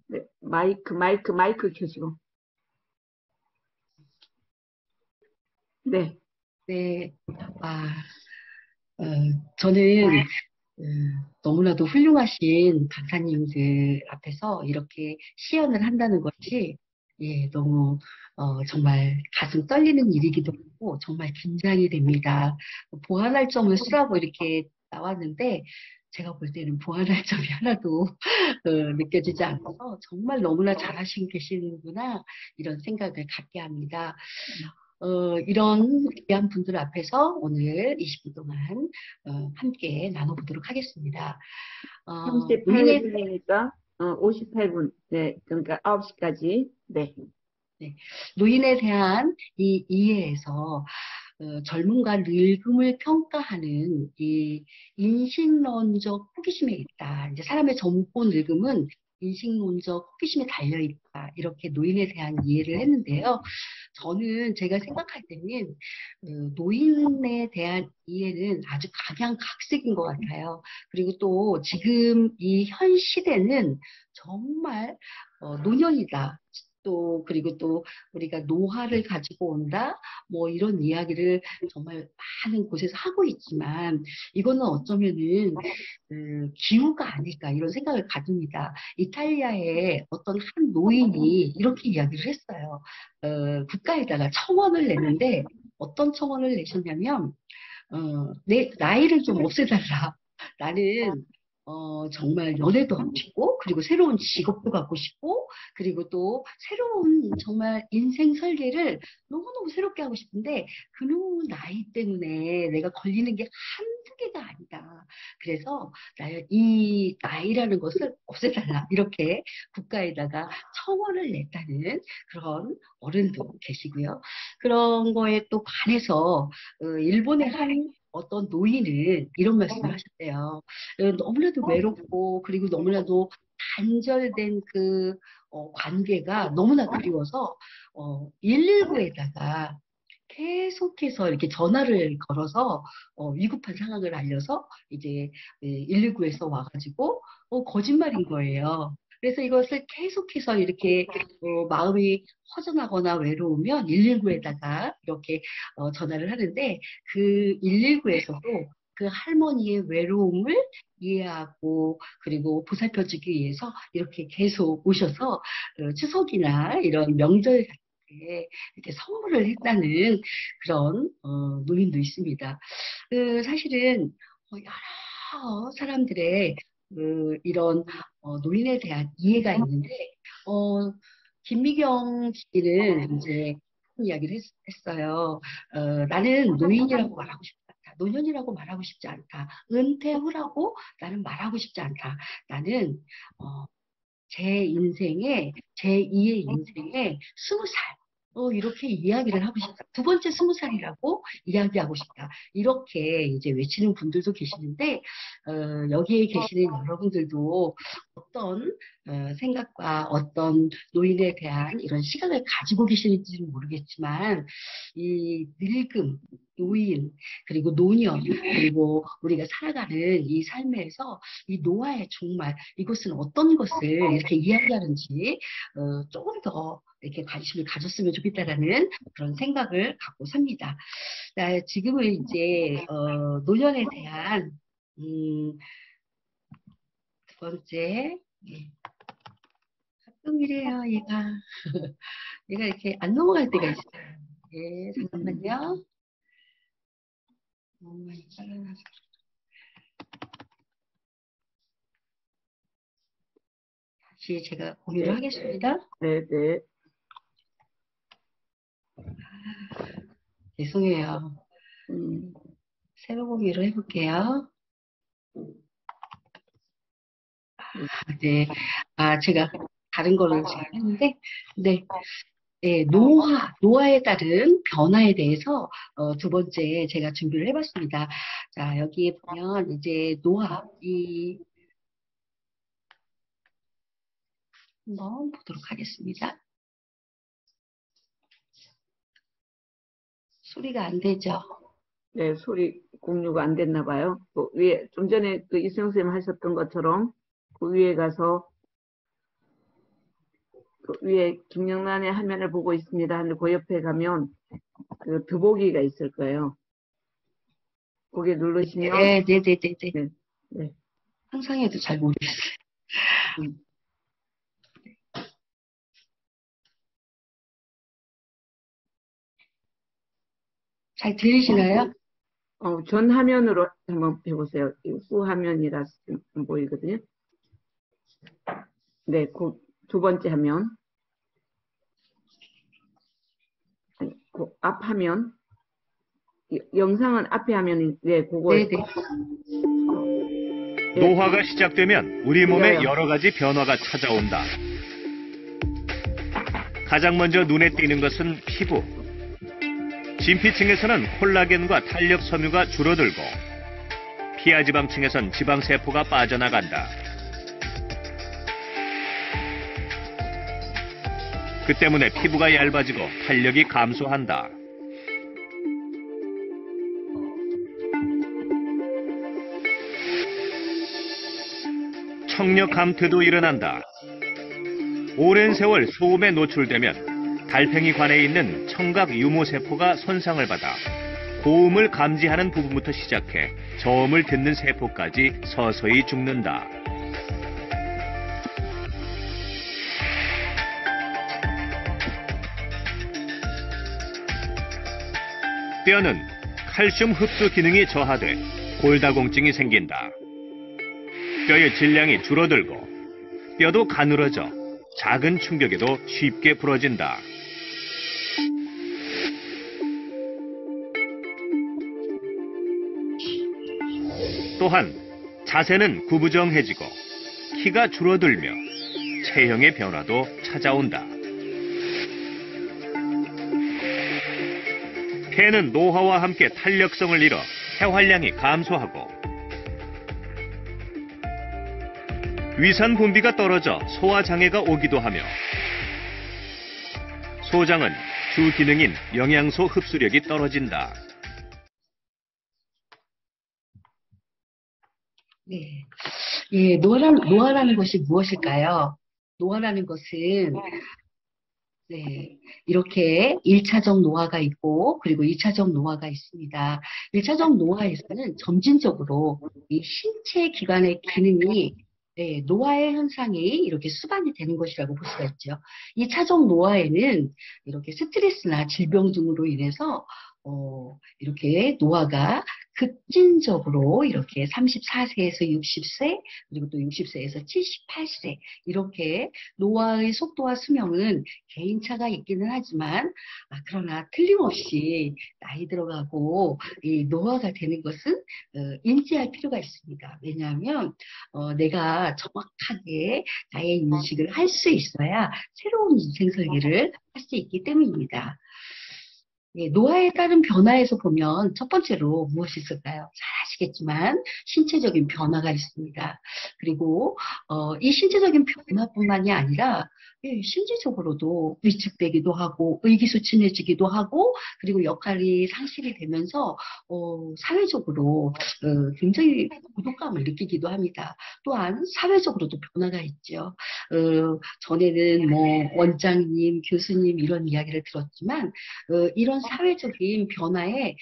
네, 마이크 켜시고. 네. 네, 아, 어, 저는 너무나도 훌륭하신 강사님들 앞에서 이렇게 시연을 한다는 것이 예, 너무 정말 가슴 떨리는 일이기도 하고 정말 긴장이 됩니다. 보완할 점을 쓰라고 이렇게 나왔는데 제가 볼 때는 보완할 점이 하나도 느껴지지 않아서 정말 너무나 잘하시고 계시는구나 이런 생각을 갖게 합니다. 이런 귀한 분들 앞에서 오늘 20분 동안 함께 나눠보도록 하겠습니다. 노인의, 38분이니까 58분. 네, 그러니까 9시까지. 네. 네, 노인에 대한 이 이해에서 젊음과 늙음을 평가하는 이 인식론적 호기심에 있다. 이제 사람의 젊고 늙음은 인식론적 호기심에 달려 있다. 이렇게 노인에 대한 이해를 했는데요. 저는 제가 생각할 때는 노인에 대한 이해는 아주 각양각색인 것 같아요. 그리고 또 지금 이 현 시대는 정말 노년이다. 또 그리고 또 우리가 노화를 가지고 온다. 뭐 이런 이야기를 정말 많은 곳에서 하고 있지만 이거는 어쩌면은 기후가 아닐까 이런 생각을 가집니다. 이탈리아의 어떤 한 노인이 이렇게 이야기를 했어요. 국가에다가 청원을 냈는데 어떤 청원을 내셨냐면 내 나이를 좀 없애달라. 나는 정말 연애도 하고 싶고, 그리고 새로운 직업도 갖고 싶고, 그리고 또 새로운 정말 인생 설계를 너무너무 새롭게 하고 싶은데, 그놈 나이 때문에 내가 걸리는 게 한두 개가 아니다. 그래서 이 나이라는 것을 없애달라. 이렇게 국가에다가 청원을 냈다는 그런 어른도 계시고요. 그런 거에 또 반해서 일본의 한 어떤 노인은 이런 말씀을 하셨대요. 너무나도 외롭고 그리고 너무나도 단절된 그 관계가 너무나 그리워서 119에다가 계속해서 이렇게 전화를 걸어서 위급한 상황을 알려서 이제 119에서 와가지고 거짓말인 거예요. 그래서 이것을 계속해서 이렇게 마음이 허전하거나 외로우면 119에다가 이렇게 전화를 하는데 그 119에서도 그 할머니의 외로움을 이해하고 그리고 보살펴주기 위해서 이렇게 계속 오셔서 추석이나 이런 명절 같은 때 이렇게 선물을 했다는 그런 노인도 있습니다. 사실은 여러 사람들의 이런 노인에 대한 이해가 있는데 어, 김미경 씨는 이제 그런 이야기를 했어요. 나는 노인이라고 말하고 싶지 않다. 노년이라고 말하고 싶지 않다. 은퇴 후라고 나는 말하고 싶지 않다. 나는 제 인생에, 제2의 인생에 20살. 이렇게 이야기를 하고 싶다. 두 번째 20살이라고 이야기하고 싶다. 이렇게 이제 외치는 분들도 계시는데, 여기에 계시는 여러분들도 어떤 생각과 어떤 노인에 대한 이런 시각을 가지고 계시는지는 모르겠지만, 이 늙음, 노인, 그리고 노년, 그리고 우리가 살아가는 이 삶에서 이 노화의 종말, 이것은 어떤 것을 이렇게 이야기하는지 조금 더 이렇게 관심을 가졌으면 좋겠다라는 그런 생각을 갖고 삽니다. 지금은 이제 노년에 대한 두 번째 예, 합동이래요. 얘가 얘가 이렇게 안 넘어갈 때가 있어요. 예, 잠깐만요. 너무 많이 잘라놔서. 다시 제가 공유를 네. 하겠습니다. 네, 네. 죄송해요. 새로 공유를 해볼게요. 네. 제가 다른 거를 지금 했는데, 네. 네, 노화에 따른 변화에 대해서 두 번째 제가 준비를 해봤습니다. 자, 여기에 보면 이제 한번 보도록 하겠습니다. 소리가 안 되죠? 네, 소리 공유가 안 됐나 봐요. 좀 전에 그 이수영 선생님 하셨던 것처럼 그 위에 가서 그 위에 김영란의 화면을 보고 있습니다 하는데 그 옆에 가면 그 더보기가 있을 거예요. 거기에 누르시면 네, 네, 네, 네, 네. 네, 네. 항상 해도 잘 모르겠어요. 음. 잘 들리시나요? 전 화면으로 한번 해보세요. 후 화면이라서 안 보이거든요. 네, 그 두 번째 화면. 아니, 그 앞 화면. 영상은 앞에 화면이, 네, 그거. 네, 네. 노화가 시작되면 우리 몸에 들려요. 여러 가지 변화가 찾아온다. 가장 먼저 눈에 띄는 것은 피부. 진피층에서는 콜라겐과 탄력 섬유가 줄어들고 피하지방층에선 지방세포가 빠져나간다. 그 때문에 피부가 얇아지고 탄력이 감소한다. 청력 감퇴도 일어난다. 오랜 세월 소음에 노출되면 달팽이관에 있는 청각 유모세포가 손상을 받아 고음을 감지하는 부분부터 시작해 저음을 듣는 세포까지 서서히 죽는다. 뼈는 칼슘 흡수 기능이 저하돼 골다공증이 생긴다. 뼈의 질량이 줄어들고 뼈도 가늘어져 작은 충격에도 쉽게 부러진다. 또한 자세는 구부정해지고 키가 줄어들며 체형의 변화도 찾아온다. 폐는 노화와 함께 탄력성을 잃어 폐활량이 감소하고 위산 분비가 떨어져 소화장애가 오기도 하며 소장은 주 기능인 영양소 흡수력이 떨어진다. 네. 예, 노화라는 것이 무엇일까요? 노화라는 것은 네, 이렇게 1차적 노화가 있고 그리고 2차적 노화가 있습니다. 1차적 노화에서는 점진적으로 이 신체 기관의 기능이 네, 노화의 현상이 이렇게 수반이 되는 것이라고 볼 수가 있죠. 2차적 노화에는 이렇게 스트레스나 질병 등으로 인해서 이렇게 노화가 급진적으로 이렇게 34세에서 60세 그리고 또 60세에서 78세 이렇게 노화의 속도와 수명은 개인차가 있기는 하지만 그러나 틀림없이 나이 들어가고 이 노화가 되는 것은 인지할 필요가 있습니다. 왜냐하면 내가 정확하게 나의 인식을 할 수 있어야 새로운 인생 설계를 할 수 있기 때문입니다. 예, 노화에 따른 변화에서 보면 첫 번째로 무엇이 있을까요? 잘 아시겠지만 신체적인 변화가 있습니다. 그리고 이 신체적인 변화뿐만이 아니라 예, 심리적으로도 위축되기도 하고 의기소침해지기도 하고 그리고 역할이 상실이 되면서 사회적으로 굉장히 고독감을 느끼기도 합니다. 또한 사회적으로도 변화가 있죠. 전에는 뭐 원장님, 교수님 이런 이야기를 들었지만 이런 사회적인 변화에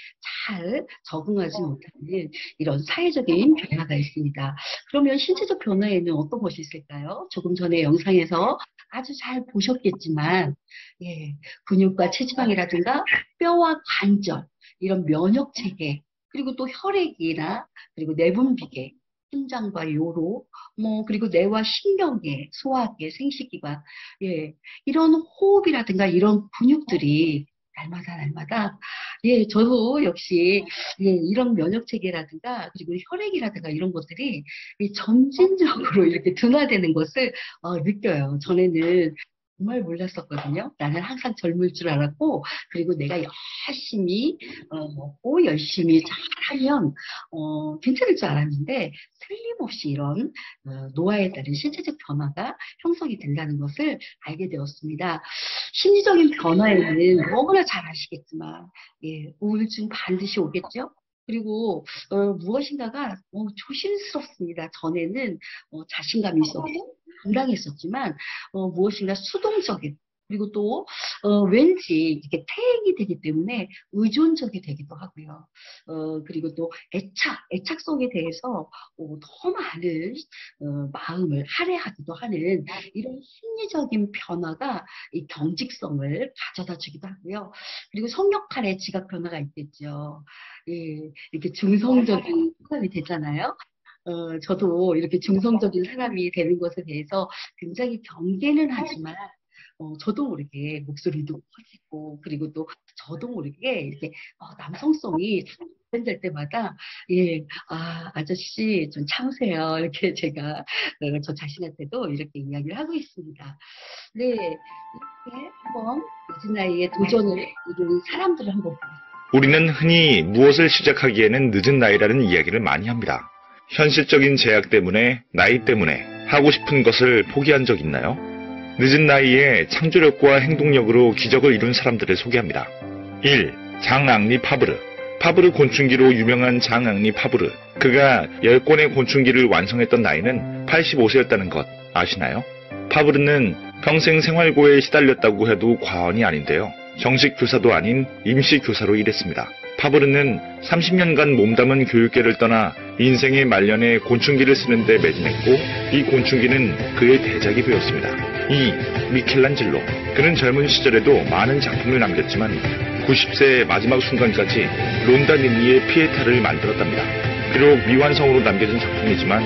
잘 적응하지 못하는 이런 사회적인 변화가 있습니다. 그러면 신체적 변화에는 어떤 것이 있을까요? 조금 전에 영상에서 아주 잘 보셨겠지만 예, 근육과 체지방이라든가 뼈와 관절 이런 면역 체계 그리고 또 혈액이나 그리고 내분비계 심장과 요로 뭐 그리고 뇌와 신경계 소화계 생식기관 예 이런 호흡이라든가 이런 근육들이 날마다 예 저도 역시 예 이런 면역 체계라든가 그리고 혈액이라든가 이런 것들이 점진적으로 이렇게 둔화되는 것을 느껴요. 전에는 정말 몰랐었거든요. 나는 항상 젊을 줄 알았고, 그리고 내가 열심히 먹고 열심히 잘하면 괜찮을 줄 알았는데 틀림없이 이런 노화에 따른 신체적 변화가 형성이 된다는 것을 알게 되었습니다. 심리적인 변화에는 너무나 잘 아시겠지만 예, 우울증 반드시 오겠죠. 그리고 무엇인가가 조심스럽습니다. 전에는 자신감이 있었고 당당했었지만 무엇인가 수동적인 그리고 또 왠지 이렇게 태행이 되기 때문에 의존적이 되기도 하고요. 그리고 또 애착 속에 대해서 더 많은 마음을 할애하기도 하는 이런 심리적인 변화가 이 경직성을 가져다 주기도 하고요. 그리고 성역할의 지각 변화가 있겠죠. 예, 이렇게 중성적인 사람이 되잖아요. 저도 이렇게 중성적인 사람이 되는 것에 대해서 굉장히 경계는 하지만, 저도 모르게 목소리도 커지고, 그리고 또 저도 모르게 이렇게 남성성이 될 때마다, 예, 아저씨 좀 참으세요. 이렇게 제가 저 자신한테도 이렇게 이야기를 하고 있습니다. 네, 이렇게 한번 늦은 나이에 도전을 이룬 사람들을 한번 보겠습니다. 우리는 흔히 무엇을 시작하기에는 늦은 나이라는 이야기를 많이 합니다. 현실적인 제약 때문에, 나이 때문에 하고 싶은 것을 포기한 적 있나요? 늦은 나이에 창조력과 행동력으로 기적을 이룬 사람들을 소개합니다. 1. 장앙리 파브르. 파브르 곤충기로 유명한 장앙리 파브르. 그가 10권의 곤충기를 완성했던 나이는 85세였다는 것 아시나요? 파브르는 평생 생활고에 시달렸다고 해도 과언이 아닌데요. 정식 교사도 아닌 임시 교사로 일했습니다. 파브르는 30년간 몸담은 교육계를 떠나 인생의 말년에 곤충기를 쓰는 데 매진했고 이 곤충기는 그의 대작이 되었습니다. 2. 미켈란젤로. 그는 젊은 시절에도 많은 작품을 남겼지만 90세의 마지막 순간까지 론다니니의 피에타를 만들었답니다. 비록 미완성으로 남겨진 작품이지만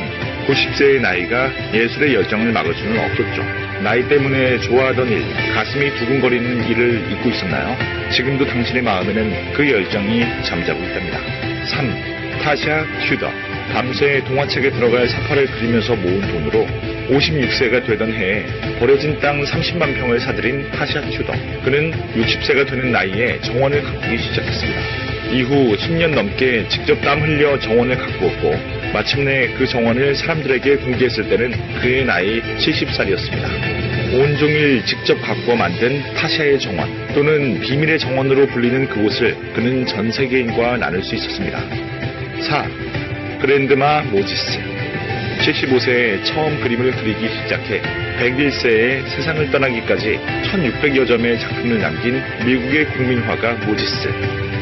90세의 나이가 예술의 열정을 막을 수는 없었죠. 나이 때문에 좋아하던 일, 가슴이 두근거리는 일을 잊고 있었나요? 지금도 당신의 마음에는 그 열정이 잠자고 있답니다. 3. 타샤 튜더. 밤새 동화책에 들어갈 사파를 그리면서 모은 돈으로 56세가 되던 해에 버려진 땅 30만 평을 사들인 타샤 튜더. 그는 60세가 되는 나이에 정원을 가꾸기 시작했습니다. 이후 10년 넘게 직접 땀 흘려 정원을 가꾸었고 마침내 그 정원을 사람들에게 공개했을 때는 그의 나이 70살이었습니다. 온종일 직접 가꾸어 만든 타샤의 정원 또는 비밀의 정원으로 불리는 그곳을 그는 전 세계인과 나눌 수 있었습니다. 4. 그랜드마 모지스. 75세에 처음 그림을 그리기 시작해 101세에 세상을 떠나기까지 1600여 점의 작품을 남긴 미국의 국민화가 모지스.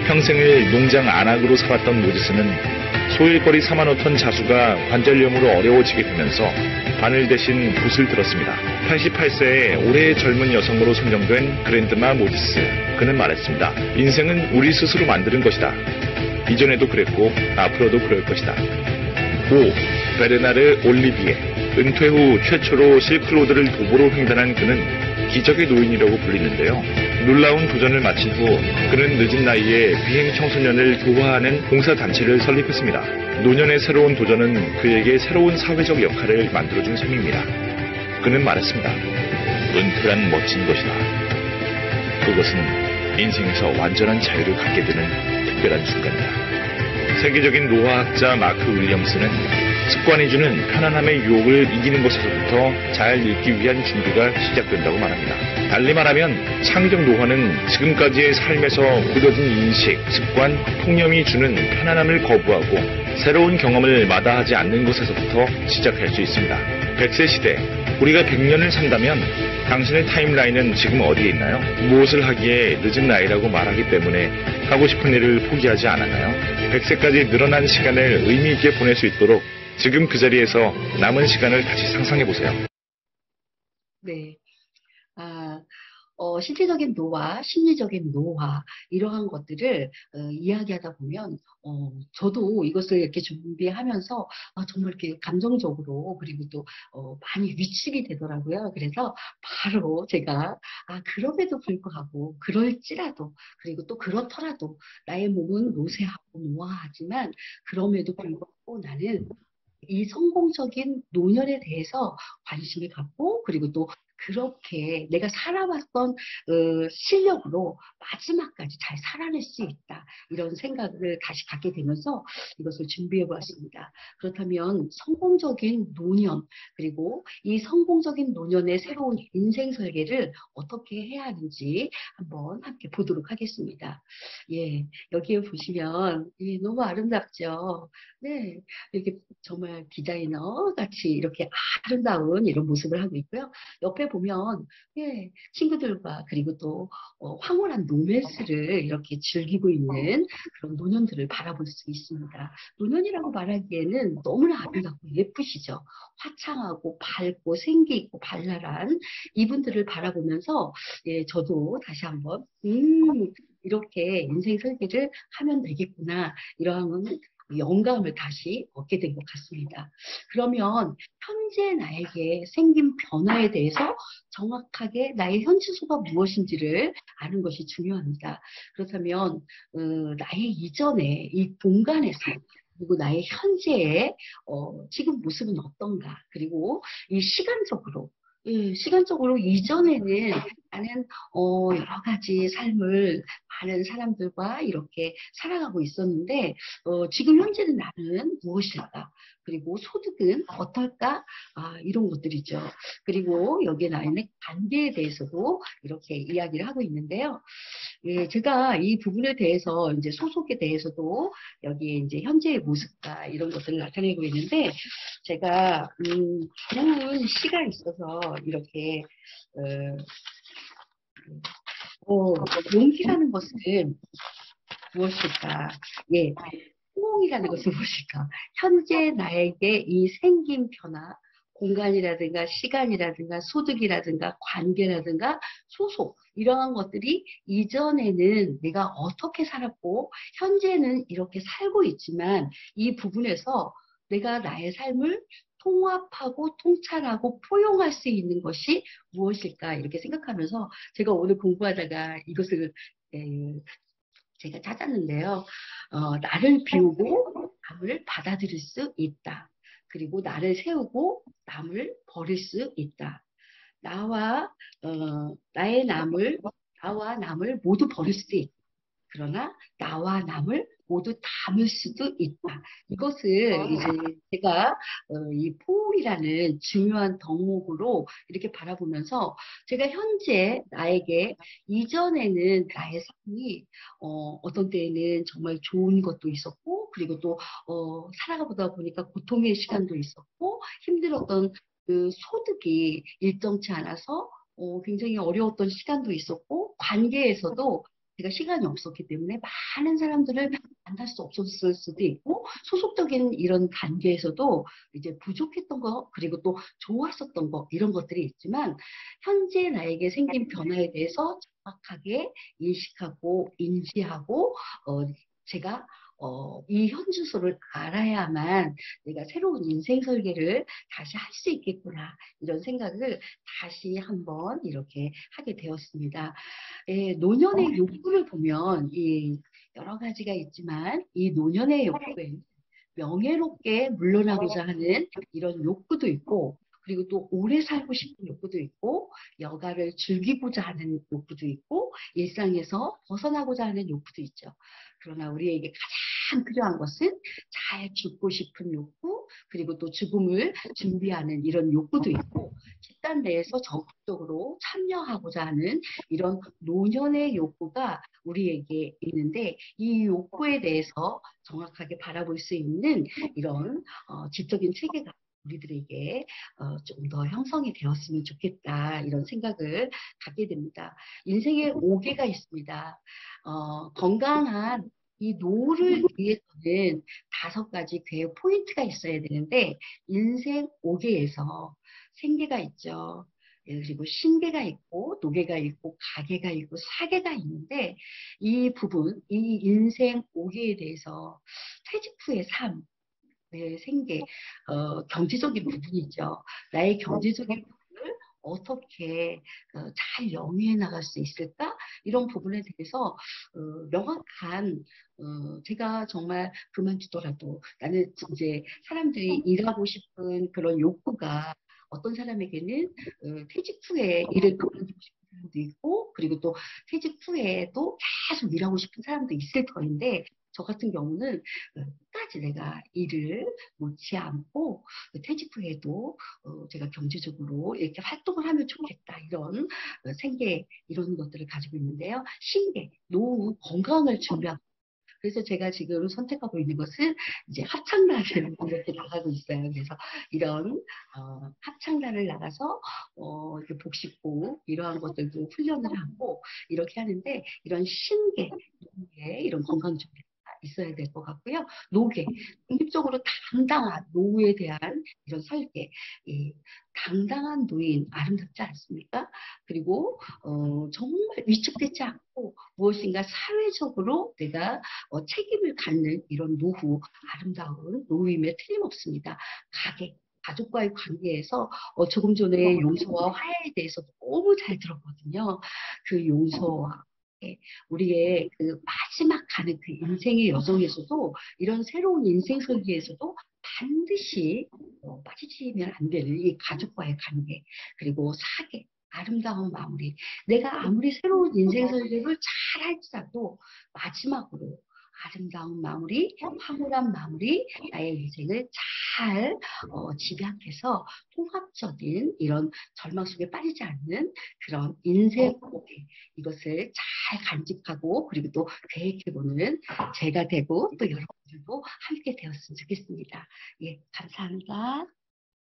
평생을 농장 안악으로 살았던 모지스는 소일거리 4만 5톤 자수가 관절염으로 어려워지게 되면서 바늘 대신 붓을 들었습니다. 88세에 올해의 젊은 여성으로 선정된 그랜드마 모지스. 그는 말했습니다. 인생은 우리 스스로 만드는 것이다. 이전에도 그랬고 앞으로도 그럴 것이다. 5. 베르나르 올리비에. 은퇴 후 최초로 실크로드를 도보로 횡단한 그는 기적의 노인이라고 불리는데요. 놀라운 도전을 마친 후 그는 늦은 나이에 비행 청소년을 교화하는 봉사단체를 설립했습니다. 노년의 새로운 도전은 그에게 새로운 사회적 역할을 만들어준 셈입니다. 그는 말했습니다. 은퇴란 멋진 것이다. 그것은 인생에서 완전한 자유를 갖게 되는 특별한 순간이다. 세계적인 노화학자 마크 윌리엄스는 습관이 주는 편안함의 유혹을 이기는 것에서부터 잘 읽기 위한 준비가 시작된다고 말합니다. 달리 말하면 창의적 노화는 지금까지의 삶에서 굳어진 인식, 습관, 통념이 주는 편안함을 거부하고 새로운 경험을 마다하지 않는 것에서부터 시작할 수 있습니다. 100세 시대, 우리가 100년을 산다면 당신의 타임라인은 지금 어디에 있나요? 무엇을 하기에 늦은 나이라고 말하기 때문에 하고 싶은 일을 포기하지 않았나요? 100세까지 늘어난 시간을 의미 있게 보낼 수 있도록 지금 그 자리에서 남은 시간을 다시 상상해보세요. 네. 신체적인 노화, 심리적인 노화, 이러한 것들을 이야기하다 보면, 저도 이것을 이렇게 준비하면서, 정말 이렇게 감정적으로, 그리고 또, 많이 위축이 되더라고요. 그래서 바로 제가, 그럼에도 불구하고, 그럴지라도, 그리고 또 그렇더라도, 나의 몸은 노쇠하고 노화하지만, 그럼에도 불구하고 나는 이 성공적인 노년에 대해서 관심을 갖고 그리고 또 그렇게 내가 살아왔던 실력으로 마지막까지 잘 살아낼 수 있다. 이런 생각을 다시 갖게 되면서 이것을 준비해 보았습니다. 그렇다면 성공적인 노년, 그리고 이 성공적인 노년의 새로운 인생 설계를 어떻게 해야 하는지 한번 함께 보도록 하겠습니다. 예, 여기에 보시면 예, 너무 아름답죠? 네, 이렇게 정말 디자이너 같이 이렇게 아름다운 이런 모습을 하고 있고요. 옆에 보면 예, 친구들과 그리고 또 황홀한 로맨스를 이렇게 즐기고 있는 그런 노년들을 바라볼 수 있습니다. 노년이라고 말하기에는 너무나 아름답고 예쁘시죠. 화창하고 밝고 생기 있고 발랄한 이분들을 바라보면서 예, 저도 다시 한번 이렇게 인생 설계를 하면 되겠구나 이러한 영감을 다시 얻게 된 것 같습니다. 그러면 현재 나에게 생긴 변화에 대해서 정확하게 나의 현주소가 무엇인지를 아는 것이 중요합니다. 그렇다면 나의 이전에 이 공간에서 그리고 나의 현재의 지금 모습은 어떤가, 그리고 이 시간적으로 시간적으로 이전에는 나는 여러 가지 삶을 많은 사람들과 이렇게 살아가고 있었는데 지금 현재는 나는 무엇일까? 그리고 소득은 어떨까? 이런 것들이죠. 그리고 여기에 나 있는 관계에 대해서도 이렇게 이야기를 하고 있는데요. 예, 제가 이 부분에 대해서 이제 소속에 대해서도 여기에 이제 현재의 모습과 이런 것들을 나타내고 있는데 제가 좋은 시가 있어서 이렇게 용기라는 것은 무엇일까? 예, 성공이라는 것은 무엇일까? 현재 나에게 이 생긴 변화, 공간이라든가 시간이라든가 소득이라든가 관계라든가 소속 이러한 것들이 이전에는 내가 어떻게 살았고 현재는 이렇게 살고 있지만 이 부분에서 내가 나의 삶을 통합하고 통찰하고 포용할 수 있는 것이 무엇일까 이렇게 생각하면서 제가 오늘 공부하다가 이것을 제가 찾았는데요. 나를 비우고 남을 받아들일 수 있다. 그리고 나를 세우고 남을 버릴 수 있다. 나와 남을 모두 버릴 수도 있다. 그러나 나와 남을 모두 담을 수도 있다. 이것을 이제 제가 이 포옹이라는 중요한 덕목으로 이렇게 바라보면서 제가 현재 나에게 이전에는 나의 삶이 어떤 때에는 정말 좋은 것도 있었고 그리고 또 살아가 보다 보니까 고통의 시간도 있었고 힘들었던 그 소득이 일정치 않아서 굉장히 어려웠던 시간도 있었고 관계에서도 제가 시간이 없었기 때문에 많은 사람들을 만날 수 없었을 수도 있고 소속적인 이런 관계에서도 이제 부족했던 거 그리고 또 좋았었던 거 이런 것들이 있지만 현재 나에게 생긴 변화에 대해서 정확하게 인식하고 인지하고 제가 이 현주소를 알아야만 내가 새로운 인생 설계를 다시 할 수 있겠구나 이런 생각을 다시 한번 이렇게 하게 되었습니다. 노년의 욕구를 보면 여러 가지가 있지만 이 노년의 욕구에는 명예롭게 물러나고자 하는 이런 욕구도 있고 그리고 또 오래 살고 싶은 욕구도 있고 여가를 즐기고자 하는 욕구도 있고 일상에서 벗어나고자 하는 욕구도 있죠. 그러나 우리에게 가장 필요한 것은 잘 죽고 싶은 욕구 그리고 또 죽음을 준비하는 이런 욕구도 있고 집단 내에서 적극적으로 참여하고자 하는 이런 노년의 욕구가 우리에게 있는데 이 욕구에 대해서 정확하게 바라볼 수 있는 이런 지적인 체계가 우리들에게 좀 더 형성이 되었으면 좋겠다 이런 생각을 갖게 됩니다. 인생에 5개가 있습니다. 건강한 이 노를 위해서는 5가지 괴 포인트가 있어야 되는데 인생 5개에서 생계가 있죠. 그리고 신계가 있고 노계가 있고 가계가 있고 사계가 있는데 이 부분, 이 인생 5계에 대해서 퇴직 후의 삶, 내 생계, 경제적인 부분이죠. 나의 경제적인 부분을 어떻게 잘 영위해 나갈 수 있을까? 이런 부분에 대해서 명확한 제가 정말 그만두더라도 나는 이제 사람들이 일하고 싶은 그런 욕구가 어떤 사람에게는 퇴직 후에 일을 그만두고 싶은 사람도 있고, 그리고 또 퇴직 후에도 계속 일하고 싶은 사람도 있을 터인데, 저 같은 경우는 끝까지 내가 일을 놓지 않고 퇴직 후에도 제가 경제적으로 이렇게 활동을 하면 좋겠다, 이런 생계, 이런 것들을 가지고 있는데요. 신계, 노후, 건강을 준비하고, 그래서 제가 지금 선택하고 있는 것은 이제 합창단을 이렇게 나가고 있어요. 그래서 이런 합창단을 나가서 이렇게 복식고 이러한 것들도 훈련을 하고 이렇게 하는데, 이런 신계, 노계, 이런 건강 준비가 있어야 될 것 같고요. 노계, 독립적으로 당당한 노후에 대한 이런 설계, 이 당당한 노인 아름답지 않습니까? 그리고 정말 위축되지 않고 무엇인가 사회적으로 내가 책임을 갖는 이런 노후, 아름다운 노후임에 틀림없습니다. 가족과의 관계에서 조금 전에 용서와 화해에 대해서 너무 잘 들었거든요. 그 용서와 우리의 그 마지막 가는 그 인생의 여정에서도, 이런 새로운 인생 설계에서도 반드시 빠지면 안 되는 이 가족과의 관계, 그리고 사계, 아름다운 마무리. 내가 아무리 새로운 인생 설계를 잘 할지라도 마지막으로 아름다운 마무리, 황홀한 마무리, 나의 인생을 잘 집약해서 통합적인 이런 절망 속에 빠지지 않는 그런 인생 고백, 이것을 잘 간직하고 그리고 또 계획해보는 제가 되고 또 여러분들도 함께 되었으면 좋겠습니다. 예, 감사합니다.